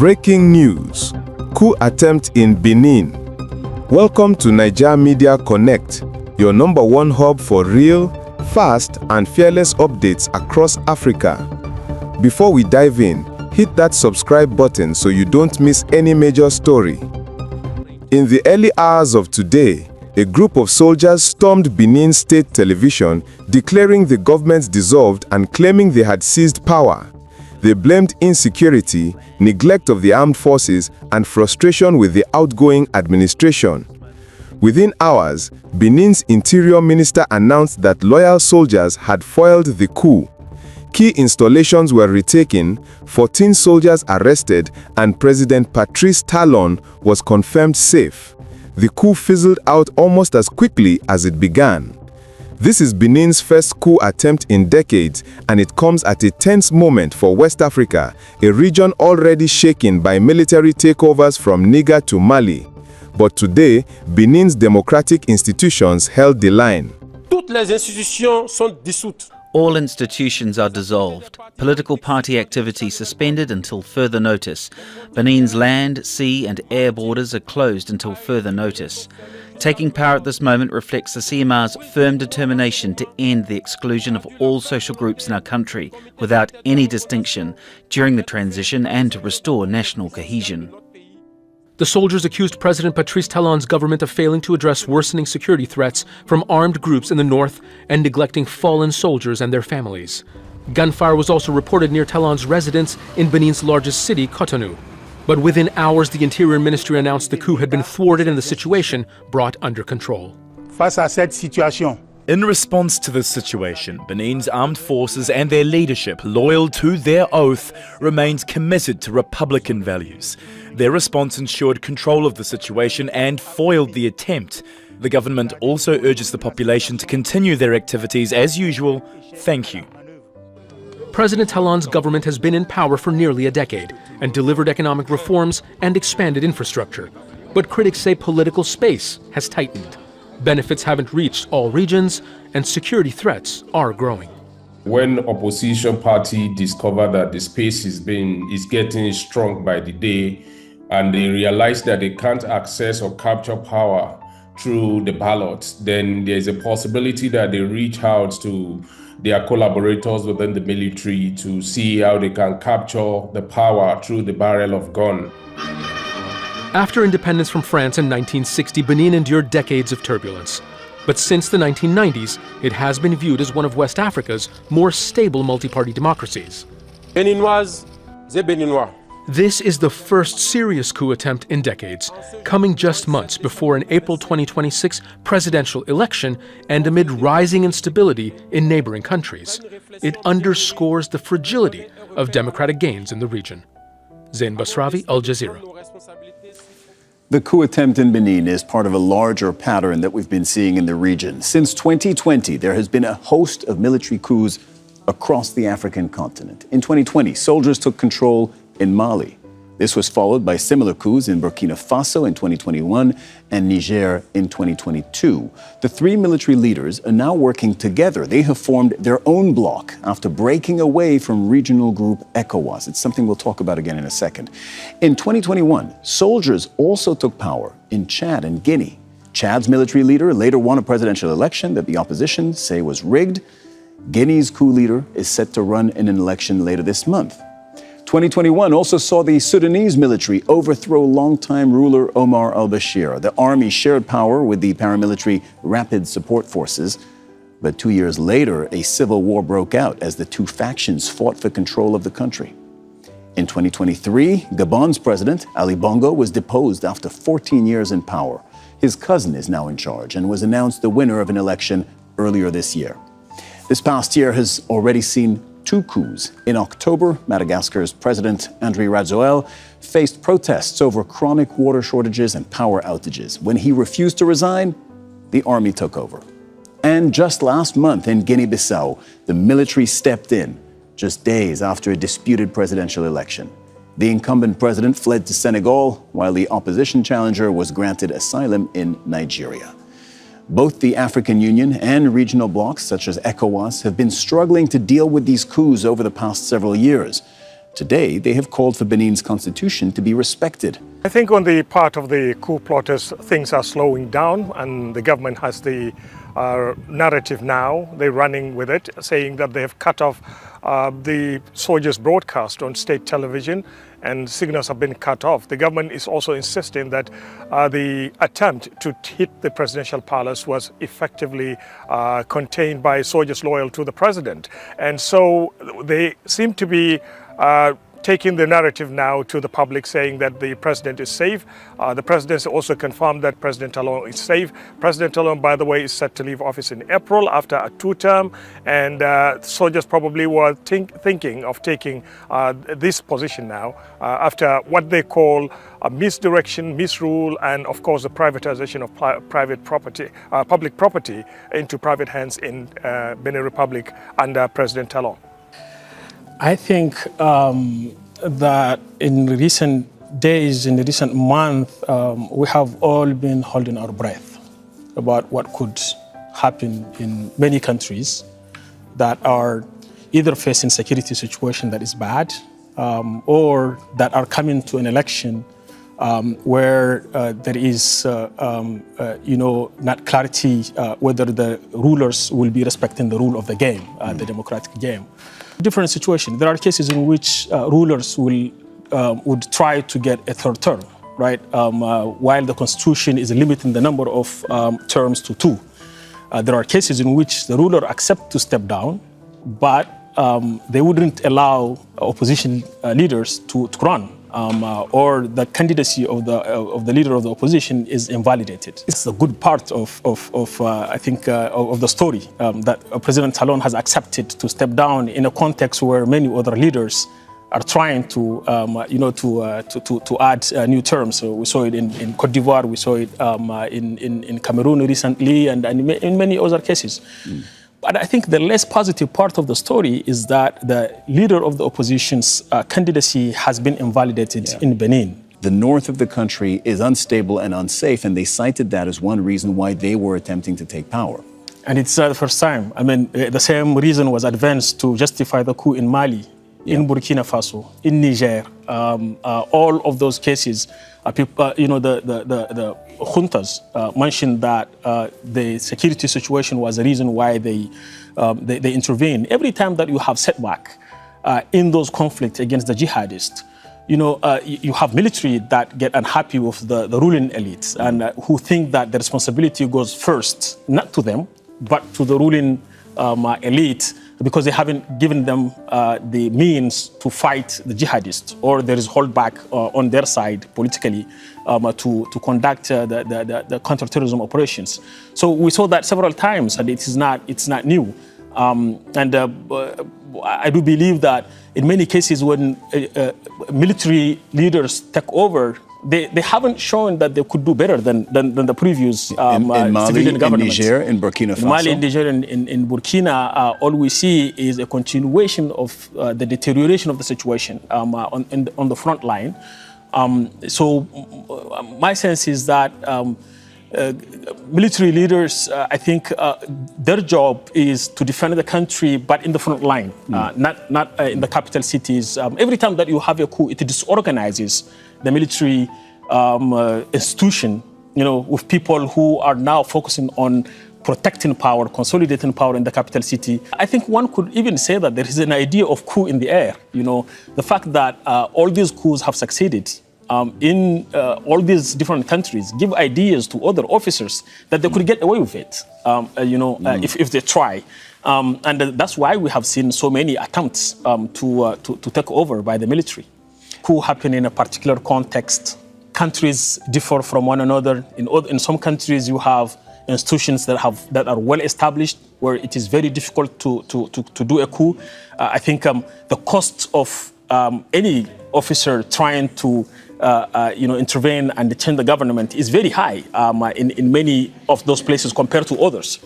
Breaking news: coup attempt in Benin. Welcome to Naija Media Connect, your #1 hub for real, fast, and fearless updates across Africa. Before we dive in, hit that subscribe button so you don't miss any major story. In the early hours of today, a group of soldiers stormed Benin state television, declaring the government dissolved and claiming they had seized power. They blamed insecurity, neglect of the armed forces, and frustration with the outgoing administration. Within hours, Benin's interior minister announced that loyal soldiers had foiled the coup. Key installations were retaken, 14 soldiers arrested, and President Patrice Talon was confirmed safe. The coup fizzled out almost as quickly as it began. This is Benin's first coup attempt in decades, and it comes at a tense moment for West Africa, a region already shaken by military takeovers from Niger to Mali. But today, Benin's democratic institutions held the line. Toutes les institutions sont dissoutes. All institutions are dissolved. Political party activity suspended until further notice. Benin's land, sea and air borders are closed until further notice. Taking power at this moment reflects the CMR's firm determination to end the exclusion of all social groups in our country without any distinction during the transition and to restore national cohesion. The soldiers accused President Patrice Talon's government of failing to address worsening security threats from armed groups in the north and neglecting fallen soldiers and their families. Gunfire was also reported near Talon's residence in Benin's largest city, Cotonou. But within hours, the Interior Ministry announced the coup had been thwarted and the situation brought under control. Face à cette situation, in response to this situation, Benin's armed forces and their leadership, loyal to their oath, remained committed to republican values. Their response ensured control of the situation and foiled the attempt. The government also urges the population to continue their activities as usual. Thank you. President Talon's government has been in power for nearly a decade and delivered economic reforms and expanded infrastructure. But critics say political space has tightened. Benefits haven't reached all regions, and security threats are growing. When opposition party discover that the space is getting strong by the day, and they realize that they can't access or capture power through the ballots, then there's a possibility that they reach out to their collaborators within the military to see how they can capture the power through the barrel of gun. After independence from France in 1960, Benin endured decades of turbulence. But since the 1990s, it has been viewed as one of West Africa's more stable multi-party democracies. Béninoises et Béninois. This is the first serious coup attempt in decades, coming just months before an April 2026 presidential election and amid rising instability in neighboring countries. It underscores the fragility of democratic gains in the region. Zain Basravi, Al Jazeera. The coup attempt in Benin is part of a larger pattern that we've been seeing in the region. Since 2020, there has been a host of military coups across the African continent. In 2020, soldiers took control in Mali. This was followed by similar coups in Burkina Faso in 2021 and Niger in 2022. The three military leaders are now working together. They have formed their own bloc after breaking away from regional group ECOWAS. It's something we'll talk about again in a second. In 2021, soldiers also took power in Chad and Guinea. Chad's military leader later won a presidential election that the opposition say was rigged. Guinea's coup leader is set to run in an election later this month. 2021 also saw the Sudanese military overthrow longtime ruler Omar al-Bashir. The army shared power with the paramilitary Rapid Support Forces. But 2 years later, a civil war broke out as the two factions fought for control of the country. In 2023, Gabon's president, Ali Bongo, was deposed after 14 years in power. His cousin is now in charge and was announced the winner of an election earlier this year. This past year has already seen two coups. In October, Madagascar's President Andry Rajoelina faced protests over chronic water shortages and power outages. When he refused to resign, the army took over. And just last month in Guinea-Bissau, the military stepped in just days after a disputed presidential election. The incumbent president fled to Senegal, while the opposition challenger was granted asylum in Nigeria. Both the African Union and regional blocs, such as ECOWAS, have been struggling to deal with these coups over the past several years. Today, they have called for Benin's constitution to be respected. I think on the part of the coup plotters, things are slowing down, and the government has the narrative now. They're running with it, saying that they have cut off the soldiers' broadcast on state television, and signals have been cut off. The government is also insisting that the attempt to hit the presidential palace was effectively contained by soldiers loyal to the president. And so they seem to be taking the narrative now to the public, saying that the president is safe. The president also confirmed that President Talon is safe. President Talon, by the way, is set to leave office in April after a two-term, and soldiers probably were thinking of taking this position now after what they call a misdirection, misrule, and of course the privatization of private property, public property into private hands in Benin Republic under President Talon. I think that in recent days, in the recent month, we have all been holding our breath about what could happen in many countries that are either facing security situation that is bad or that are coming to an election where there is, not clarity whether the rulers will be respecting the rule of the game, the democratic game. Different situation. There are cases in which rulers would try to get a third term, right? While the constitution is limiting the number of terms to 2. There are cases in which the ruler accepts to step down, but they wouldn't allow opposition leaders to run, or the candidacy of the leader of the opposition is invalidated. It's a good part of the story that President Talon has accepted to step down in a context where many other leaders are trying to add new terms. So we saw it in Cote d'Ivoire, we saw it in Cameroon recently, and in many other cases. But I think the less positive part of the story is that the leader of the opposition's candidacy has been invalidated in Benin. The north of the country is unstable and unsafe, and they cited that as one reason why they were attempting to take power. And it's the first time. I mean, the same reason was advanced to justify the coup in Mali, in Burkina Faso, in Niger. All of those cases, the juntas mentioned that the security situation was the reason why they intervened. Every time that you have setback in those conflicts against the jihadists, you have military that get unhappy with the ruling elites and who think that the responsibility goes first, not to them, but to the ruling elite, because they haven't given them the means to fight the jihadists, or there is holdback on their side politically to conduct the counter-terrorism operations. So we saw that several times, and it's not new. I do believe that in many cases when military leaders take over, they haven't shown that they could do better than the previous in Mali, civilian government. In Niger, in Burkina Faso? In Mali, in Niger, in Burkina, all we see is a continuation of the deterioration of the situation on the front line. So my sense is that military leaders, I think their job is to defend the country, but in the front line, not in the capital cities. Every time that you have a coup, it disorganizes the military institution, with people who are now focusing on protecting power, consolidating power in the capital city. I think one could even say that there is an idea of coup in the air. The fact that all these coups have succeeded in all these different countries give ideas to other officers that they could get away with it, if they try. And that's why we have seen so many attempts to take over by the military. Coup happen in a particular context. Countries differ from one another. In some countries, you have institutions that are well established, where it is very difficult to do a coup. I think the cost of any officer trying to intervene and change the government is very high in many of those places compared to others.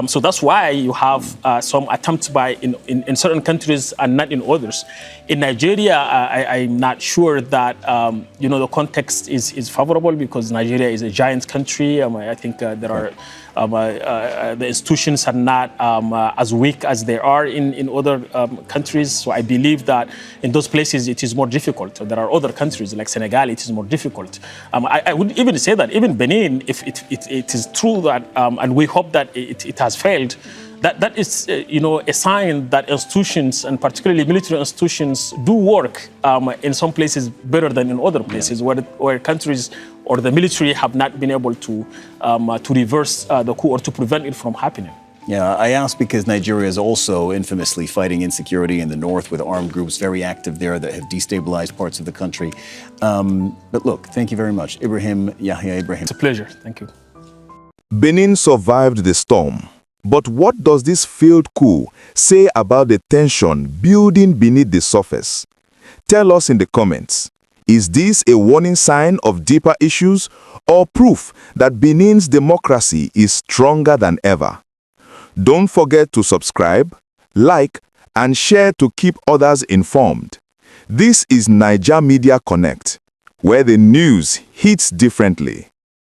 So that's why you have some attempts in certain countries and not in others. In Nigeria, I'm not sure that the context is favorable, because Nigeria is a giant country. I think there are the institutions are not as weak as they are in other countries. So I believe that in those places it is more difficult. There are other countries like Senegal, it is more difficult. I would even say that even Benin, if it is true that, and we hope that it has failed, that is, a sign that institutions, and particularly military institutions, do work in some places better than in other places, where countries or the military have not been able to reverse the coup or to prevent it from happening. Yeah, I ask because Nigeria is also infamously fighting insecurity in the north with armed groups very active there that have destabilized parts of the country. But look, thank you very much. Yahya Ibrahim. It's a pleasure. Thank you. Benin survived the storm. But what does this failed coup say about the tension building beneath the surface? Tell us in the comments. Is this a warning sign of deeper issues or proof that Benin's democracy is stronger than ever? Don't forget to subscribe, like, and share to keep others informed. This is Naija Media Connect, where the news hits differently.